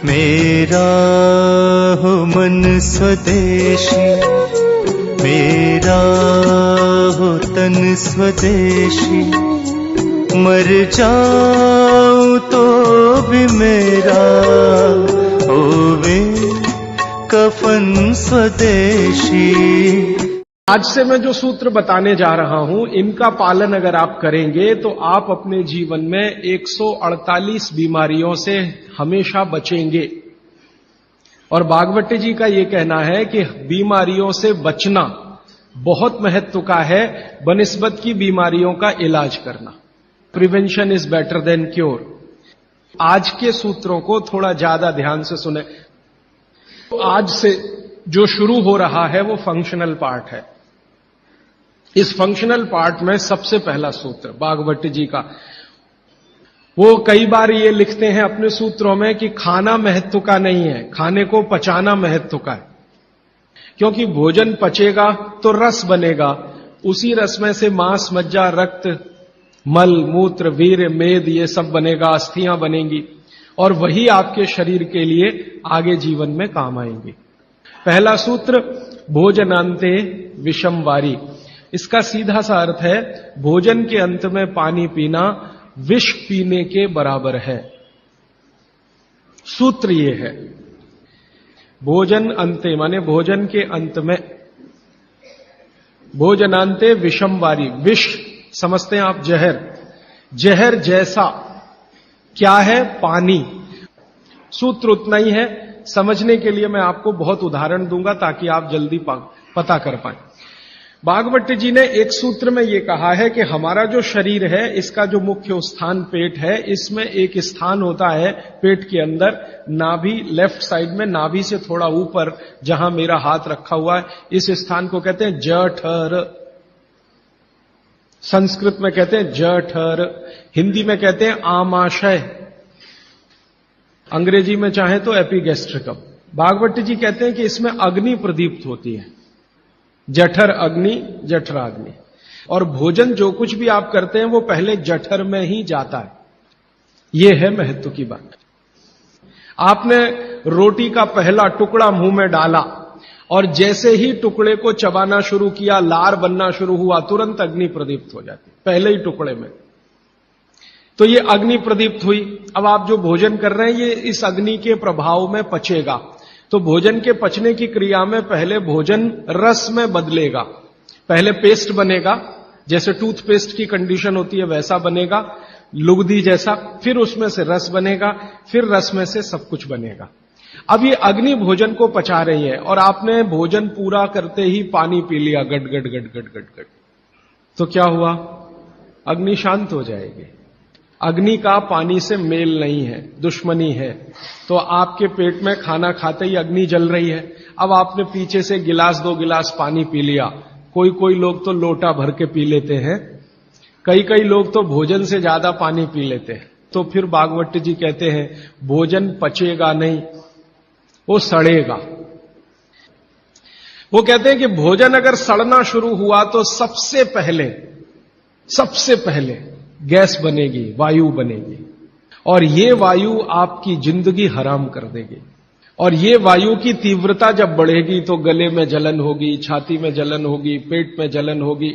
मेरा हो मन स्वदेशी, मेरा हो तन स्वदेशी, मर जाऊं तो भी मेरा होवे कफन स्वदेशी। आज से मैं जो सूत्र बताने जा रहा हूं, इनका पालन अगर आप करेंगे तो आप अपने जीवन में 148 बीमारियों से हमेशा बचेंगे। और भागवती जी का यह कहना है कि बीमारियों से बचना बहुत महत्व का है बनिस्बत की बीमारियों का इलाज करना। Prevention is better than cure. आज के सूत्रों को थोड़ा ज्यादा ध्यान से सुने। आज से जो शुरू हो रहा है वो फंक्शनल पार्ट है। इस फंक्शनल पार्ट में सबसे पहला सूत्र भागवती जी का, वो कई बार ये लिखते हैं अपने सूत्रों में कि खाना महत्व का नहीं है, खाने को पचाना महत्व का है। क्योंकि भोजन पचेगा तो रस बनेगा, उसी रस में से मांस, मज्जा, रक्त, मल, मूत्र, वीर्य, मेद ये सब बनेगा, अस्थियां बनेंगी और वही आपके शरीर के लिए आगे जीवन में काम आएंगे। पहला सूत्र भोजनांते विषम वारी। इसका सीधा सा अर्थ है भोजन के अंत में पानी पीना विष पीने के बराबर है। सूत्र ये है, भोजन अंते माने भोजन के अंत में, भोजनांते विषम वारी। विष समझते हैं आप जहर, जहर जैसा क्या है? पानी। सूत्र उतना ही है। समझने के लिए मैं आपको बहुत उदाहरण दूंगा ताकि आप जल्दी पता कर पाएं। भागवती जी ने एक सूत्र में यह कहा है कि हमारा जो शरीर है, इसका जो मुख्य स्थान पेट है, इसमें एक स्थान होता है पेट के अंदर, नाभि, लेफ्ट साइड में नाभि से थोड़ा ऊपर जहां मेरा हाथ रखा हुआ है, इस स्थान को कहते हैं जठर। संस्कृत में कहते हैं जठर, हिंदी में कहते हैं आमाशय, अंग्रेजी में चाहे तो एपिगैस्ट्रिकम। भागवती जी कहते हैं कि इसमें अग्नि प्रदीप्त होती है, जठर अग्नि, जठराग्नि। और भोजन जो कुछ भी आप करते हैं वो पहले जठर में ही जाता है। यह है महत्व की बात। आपने रोटी का पहला टुकड़ा मुंह में डाला और जैसे ही टुकड़े को चबाना शुरू किया, लार बनना शुरू हुआ, तुरंत अग्नि प्रदीप्त हो जाती पहले ही टुकड़े में। तो ये अग्नि प्रदीप्त हुई। अब आप जो भोजन कर रहे हैं ये इस अग्नि के प्रभाव में पचेगा। तो भोजन के पचने की क्रिया में पहले भोजन रस में बदलेगा। पहले पेस्ट बनेगा, जैसे टूथपेस्ट की कंडीशन होती है वैसा बनेगा, लुगदी जैसा। फिर उसमें से रस बनेगा, फिर रस में से सब कुछ बनेगा। अब ये अग्नि भोजन को पचा रही है और आपने भोजन पूरा करते ही पानी पी लिया, गट गट गट गट गट गट, तो क्या हुआ? अग्नि शांत हो जाएगी। अग्नि का पानी से मेल नहीं है, दुश्मनी है। तो आपके पेट में खाना खाते ही अग्नि जल रही है। अब आपने पीछे से गिलास, 2 गिलास पानी पी लिया। कोई कोई लोग तो लोटा भर के पी लेते हैं, कई लोग तो भोजन से ज्यादा पानी पी लेते हैं। तो फिर भागवती जी कहते हैं भोजन पचेगा नहीं, वो सड़ेगा। वो कहते हैं कि भोजन अगर सड़ना शुरू हुआ तो सबसे पहले गैस बनेगी, वायु बनेगी, और ये वायु आपकी जिंदगी हराम कर देगी। और ये वायु की तीव्रता जब बढ़ेगी तो गले में जलन होगी, छाती में जलन होगी, पेट में जलन होगी।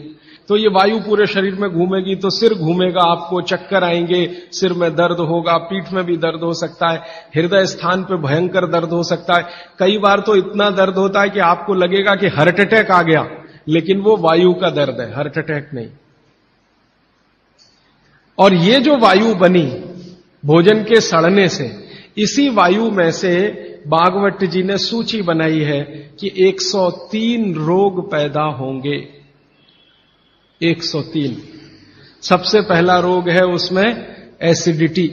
तो ये वायु पूरे शरीर में घूमेगी तो सिर घूमेगा, आपको चक्कर आएंगे, सिर में दर्द होगा, पीठ में भी दर्द हो सकता है, हृदय स्थान पे भयंकर दर्द हो सकता है। कई बार तो इतना दर्द होता है कि आपको लगेगा कि हार्ट अटैक आ गया, लेकिन वो वायु का दर्द है, हार्ट अटैक नहीं। और ये जो वायु बनी भोजन के सड़ने से, इसी वायु में से भागवत जी ने सूची बनाई है कि 103 रोग पैदा होंगे। 103। सबसे पहला रोग है उसमें एसिडिटी,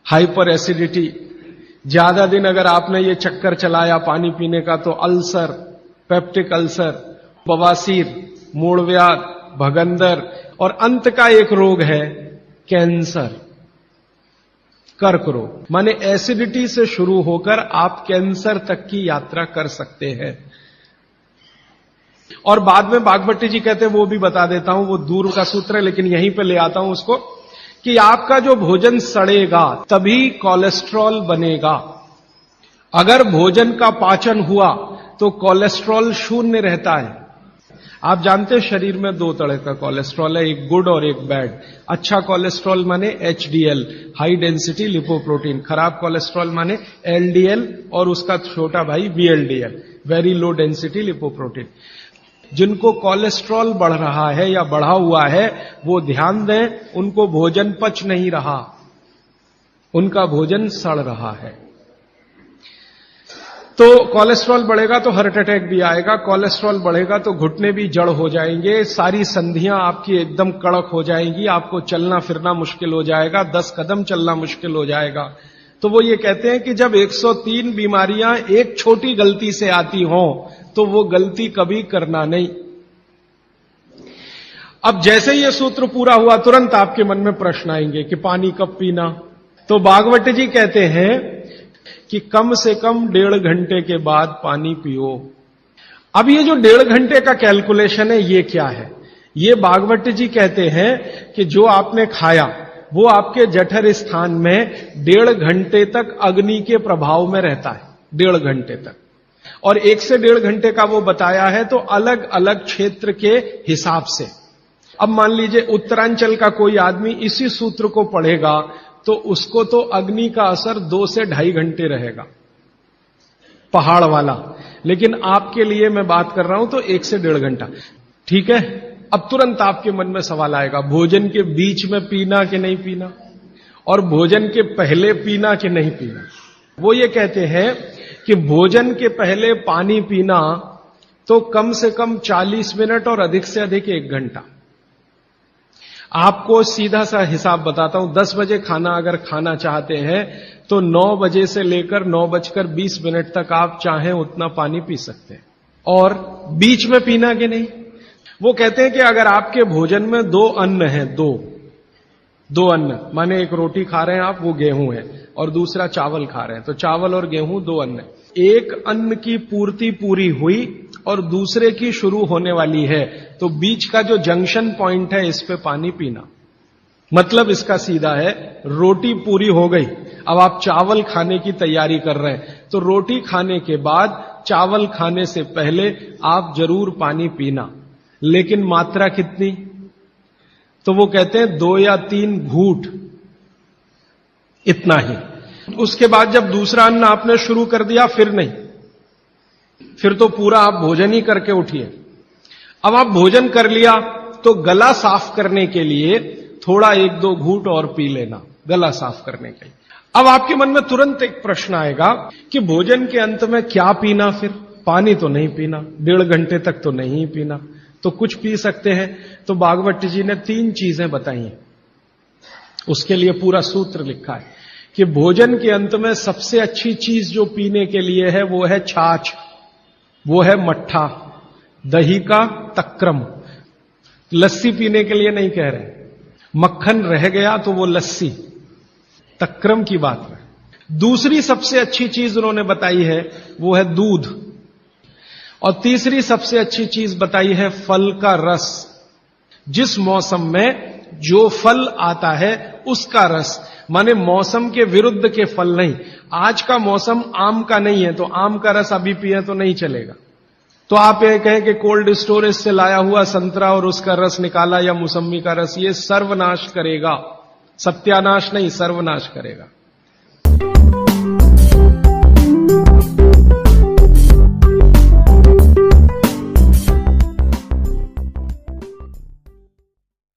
हाइपर एसिडिटी। ज्यादा दिन अगर आपने ये चक्कर चलाया पानी पीने का तो अल्सर, पेप्टिक अल्सर, बवासीर, मूलव्याध, भगंदर, और अंत का एक रोग है कैंसर, कर्क रोग। माने एसिडिटी से शुरू होकर आप कैंसर तक की यात्रा कर सकते हैं। और बाद में भागवती जी कहते हैं, वो भी बता देता हूं, वो दूर का सूत्र है लेकिन यहीं पे ले आता हूं उसको, कि आपका जो भोजन सड़ेगा तभी कोलेस्ट्रॉल बनेगा। अगर भोजन का पाचन हुआ तो कोलेस्ट्रॉल शून्य रहता है। आप जानते हैं शरीर में दो तरह का कोलेस्ट्रॉल है, एक गुड और एक बैड। अच्छा कोलेस्ट्रॉल माने एचडीएल, हाई डेंसिटी लिपोप्रोटीन। खराब कोलेस्ट्रॉल माने एलडीएल और उसका छोटा भाई VLDL, very low density lipoprotein. जिनको कोलेस्ट्रॉल बढ़ रहा है या बढ़ा हुआ है वो ध्यान दें, उनको भोजन पच नहीं रहा, उनका भोजन सड़ रहा है। तो कोलेस्ट्रॉल बढ़ेगा तो हार्ट अटैक भी आएगा, कोलेस्ट्रॉल बढ़ेगा तो घुटने भी जड़ हो जाएंगे, सारी संधियां आपकी एकदम कड़क हो जाएंगी, आपको चलना फिरना मुश्किल हो जाएगा, 10 कदम चलना मुश्किल हो जाएगा। तो वो ये कहते हैं कि जब 103 बीमारियां एक छोटी गलती से आती हों तो वो गलती कभी करना नहीं। अब जैसे ये सूत्र पूरा हुआ तुरंत आपके मन में प्रश्न आएंगे कि पानी कब पीना। तो भागवत जी कहते हैं कि कम से कम 1.5 घंटे के बाद पानी पियो। अब ये जो 1.5 घंटे का कैलकुलेशन है ये क्या है? ये भागवत जी कहते हैं कि जो आपने खाया वो आपके जठर स्थान में 1.5 घंटे तक अग्नि के प्रभाव में रहता है, 1.5 घंटे तक। और 1 से 1.5 घंटे का वो बताया है तो अलग अलग क्षेत्र के हिसाब से। अब मान लीजिए उत्तरांचल का कोई आदमी इसी सूत्र को पढ़ेगा तो उसको तो अग्नि का असर 2 से 2.5 घंटे रहेगा, पहाड़ वाला। लेकिन आपके लिए मैं बात कर रहा हूं तो 1 से 1.5 घंटा, ठीक है। अब तुरंत आपके मन में सवाल आएगा, भोजन के बीच में पीना कि नहीं पीना, और भोजन के पहले पीना कि नहीं पीना। वो ये कहते हैं कि भोजन के पहले पानी पीना तो कम से कम 40 मिनट और अधिक से अधिक 1 घंटा। आपको सीधा सा हिसाब बताता हूं, 10 बजे खाना अगर खाना चाहते हैं तो 9 बजे से लेकर 9:20 तक आप चाहें उतना पानी पी सकते हैं। और बीच में पीना कि नहीं, वो कहते हैं कि अगर आपके भोजन में 2 अन्न हैं, दो अन्न माने एक रोटी खा रहे हैं आप, वो गेहूं है, और दूसरा चावल खा रहे हैं, तो चावल और गेहूं 2 अन्न है। एक अन्न की पूर्ति पूरी हुई और दूसरे की शुरू होने वाली है, तो बीच का जो जंक्शन पॉइंट है इस पे पानी पीना। मतलब इसका सीधा है, रोटी पूरी हो गई, अब आप चावल खाने की तैयारी कर रहे हैं, तो रोटी खाने के बाद चावल खाने से पहले आप जरूर पानी पीना। लेकिन मात्रा कितनी? तो वो कहते हैं 2 या 3 घूंट, इतना ही। उसके बाद जब दूसरा अन्न आपने शुरू कर दिया फिर नहीं, फिर तो पूरा आप भोजन ही करके उठिए। अब आप भोजन कर लिया तो गला साफ करने के लिए थोड़ा 1-2 घूंट और पी लेना, गला साफ करने के लिए। अब आपके मन में तुरंत एक प्रश्न आएगा कि भोजन के अंत में क्या पीना, फिर पानी तो नहीं पीना, 1.5 घंटे तक तो नहीं पीना, तो कुछ पी सकते हैं। तो भागवत जी ने 3 चीजें बताई हैं, उसके लिए पूरा सूत्र लिखा है कि भोजन के अंत में सबसे अच्छी चीज जो पीने के लिए है वो है छाछ, वो है मट्ठा, दही का तक्रम। लस्सी पीने के लिए नहीं कह रहे, मक्खन रह गया तो वो लस्सी, तक्रम की बात है। दूसरी सबसे अच्छी चीज उन्होंने बताई है वो है दूध, और तीसरी सबसे अच्छी चीज बताई है फल का रस। जिस मौसम में जो फल आता है उसका रस, माने मौसम के विरुद्ध के फल नहीं। आज का मौसम आम का नहीं है तो आम का रस अभी पिए तो नहीं चलेगा। तो आप ये कहें कि कोल्ड स्टोरेज से लाया हुआ संतरा और उसका रस निकाला या मौसम्मी का रस, ये सर्वनाश करेगा, सत्यानाश नहीं सर्वनाश करेगा।